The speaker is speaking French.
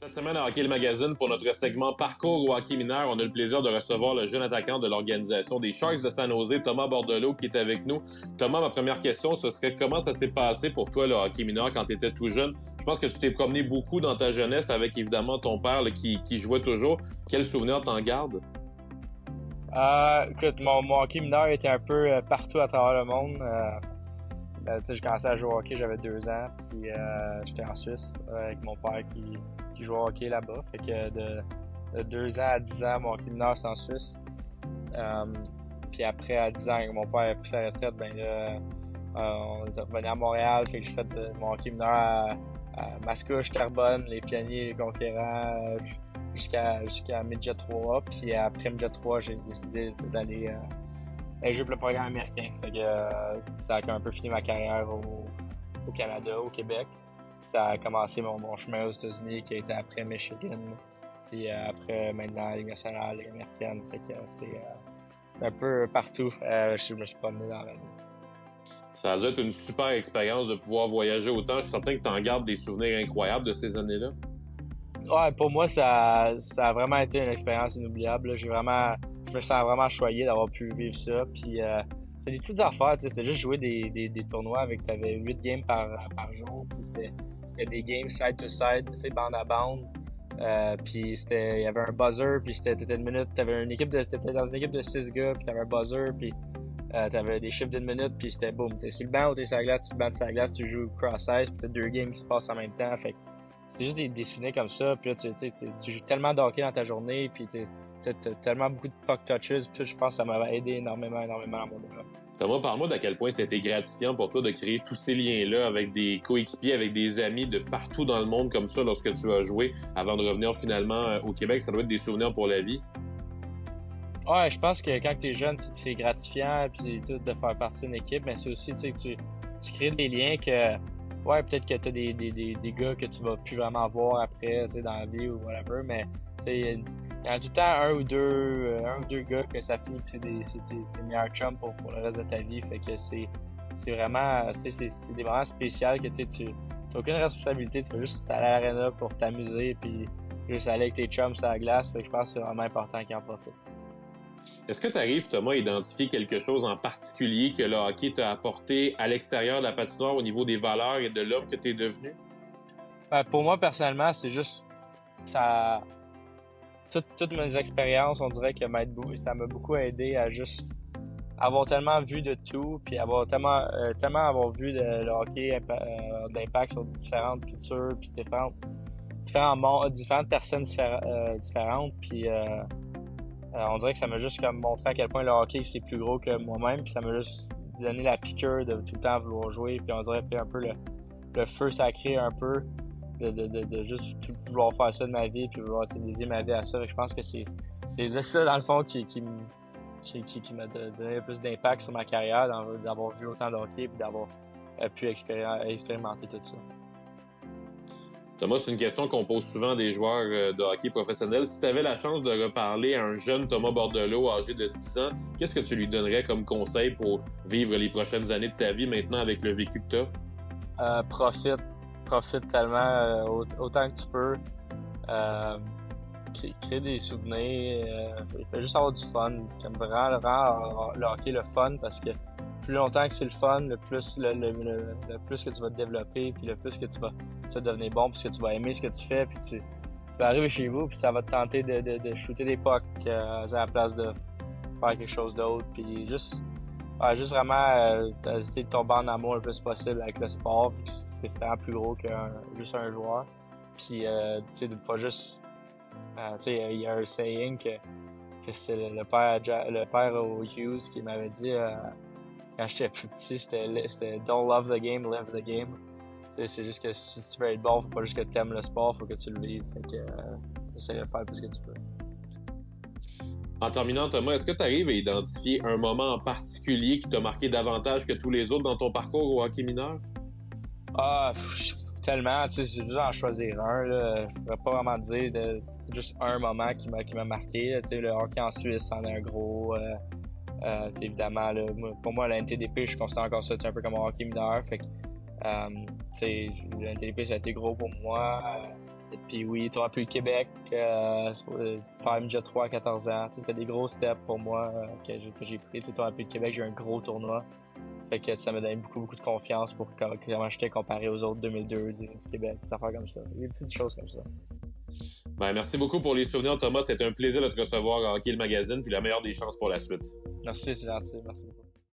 Cette semaine à Hockey le Magazine, pour notre segment Parcours au hockey mineur, on a le plaisir de recevoir le jeune attaquant de l'organisation des Sharks de San Jose, Thomas Bordeleau, qui est avec nous. Thomas, ma première question, ce serait comment ça s'est passé pour toi le hockey mineur quand tu étais tout jeune? Je pense que tu t'es promené beaucoup dans ta jeunesse avec évidemment ton père là, qui jouait toujours. Quel souvenir t'en gardes? Écoute, mon hockey mineur était un peu partout à travers le monde. Tu sais, j'ai commencé à jouer au hockey, j'avais 2 ans, puis j'étais en Suisse avec mon père qui jouait au hockey là-bas. Fait que de 2 ans à 10 ans, mon hockey mineur, c'est en Suisse. Puis après, à 10 ans, quand mon père a pris sa retraite, ben là, on est revenu à Montréal. Fait que j'ai fait mon hockey mineur à Mascouche, Terrebonne, les Pionniers, les Conquérants, jusqu'à Midget 3. Puis après Midget 3, j'ai décidé d'aller jouer pour le programme américain. Fait que ça a un peu fini ma carrière au Canada, au Québec. Ça a commencé mon chemin aux États-Unis qui a été après Michigan. Puis après maintenant la Ligue nationale, la Ligue américaine. Fait que c'est un peu partout. Je me suis promené dans la vie. Ça a dû être une super expérience de pouvoir voyager autant. Je suis certain que tu en gardes des souvenirs incroyables de ces années-là. Ouais, pour moi, ça a vraiment été une expérience inoubliable. Là. Je me sens vraiment choyé d'avoir pu vivre ça. Puis c'est des petites affaires, tu sais, c'était juste jouer des tournois avec, t'avais 8 games par jour. Puis c'était des games side to side, tu sais, bande à bande. Puis il y avait un buzzer, puis t'étais une minute, t'étais dans une équipe de 6 gars, puis t'avais un buzzer, puis t'avais des chiffres d'une minute, puis c'était boum. T'es sur le banc ou t'es sur la glace, tu te bancs sur la glace, tu joues cross-ice, puis t'as 2 games qui se passent en même temps. Fait que c'est juste des souvenirs comme ça, puis là, tu joues tellement de hockey dans ta journée, puis t'as tellement beaucoup de puck touches, puis je pense que ça m'a aidé énormément dans mon développement. Thomas, parle-moi d'à quel point c'était gratifiant pour toi de créer tous ces liens-là avec des coéquipiers, avec des amis de partout dans le monde comme ça lorsque tu as joué avant de revenir finalement au Québec. Ça doit être des souvenirs pour la vie. Ouais, je pense que quand t'es jeune, c'est gratifiant, puis tout de faire partie d'une équipe, mais c'est aussi, tu sais, que tu crées des liens que, ouais, peut-être que t'as des gars que tu vas plus vraiment voir après, tu sais, dans la vie ou whatever, mais, tu sais, il y a tout le temps un ou deux gars que ça finit que c'est tes meilleurs chums pour le reste de ta vie, fait que c'est vraiment, tu sais, c'est des moments spéciaux que, tu t'as aucune responsabilité, tu vas juste aller à l'aréna pour t'amuser, puis juste aller avec tes chums sur la glace, fait que je pense que c'est vraiment important qu'ils en profitent. Est-ce que tu arrives, Thomas, à identifier quelque chose en particulier que le hockey t'a apporté à l'extérieur de la patinoire au niveau des valeurs et de l'homme que tu es devenu? Ben, pour moi, personnellement, c'est juste ça. Toutes mes expériences, on dirait que ça m'a beaucoup aidé à juste avoir tellement vu de tout, puis avoir tellement avoir vu le hockey d'impact sur différentes cultures, puis différents mondes, différentes personnes différentes, puis on dirait que ça m'a juste comme montré à quel point le hockey c'est plus gros que moi-même, puis ça m'a juste donné la piqûre de tout le temps vouloir jouer, puis on dirait puis un peu le feu sacré un peu de juste tout vouloir faire ça de ma vie, puis vouloir dédier ma vie à ça. Fait que je pense que c'est ça dans le fond qui m'a donné le plus d'impact sur ma carrière, d'avoir vu autant de hockey, puis d'avoir pu expérimenter tout ça. Thomas, c'est une question qu'on pose souvent à des joueurs de hockey professionnels. Si tu avais la chance de reparler à un jeune Thomas Bordeleau âgé de 10 ans, qu'est-ce que tu lui donnerais comme conseil pour vivre les prochaines années de sa vie maintenant avec le vécu que tu as? Profite tellement autant que tu peux. Crée des souvenirs. Fais juste avoir du fun. Comme vraiment rendre le hockey le fun parce que plus longtemps que c'est le fun, le plus le plus que tu vas te développer, puis le plus que tu vas devenir bon, parce que tu vas aimer ce que tu fais, puis tu vas arriver chez vous, puis ça va te tenter de shooter des pucks à la place de faire quelque chose d'autre, puis juste vraiment essayer de tomber en amour le plus possible avec le sport, vu que c'est vraiment plus gros que juste un joueur. Puis tu sais, de pas juste tu sais, il y a un saying que c'est le père au Hughes qui m'avait dit quand j'étais plus petit, c'était don't love the game, live the game. C'est juste que si tu veux être bon, faut pas juste que tu aimes le sport, faut que tu le vives. Fait que essaie de le faire plus que tu peux. En terminant, Thomas, est-ce que tu arrives à identifier un moment en particulier qui t'a marqué davantage que tous les autres dans ton parcours au hockey mineur? Tellement, tu sais, c'est juste en choisir un, là. Je pourrais pas vraiment dire juste un moment qui m'a marqué, tu sais, le hockey en Suisse en est un gros, évidemment, là, pour moi, la NTDP, je considère encore ça un peu comme un hockey mineur. Fait que, le NTDP, ça a été gros pour moi. Puis oui, tournoi plus le Québec, faire déjà 3 à 14 ans. C'était des gros steps pour moi que j'ai pris. Tournoi plus le Québec, j'ai eu un gros tournoi. Fait que ça m'a donné beaucoup de confiance pour comment j'étais comparé aux autres 2002 du Québec, des affaires comme ça. Des petites choses comme ça. Ben, merci beaucoup pour les souvenirs, Thomas. C'était un plaisir de te recevoir à Hockey le Magazine, puis la meilleure des chances pour la suite. Merci, c'est gentil. Merci beaucoup.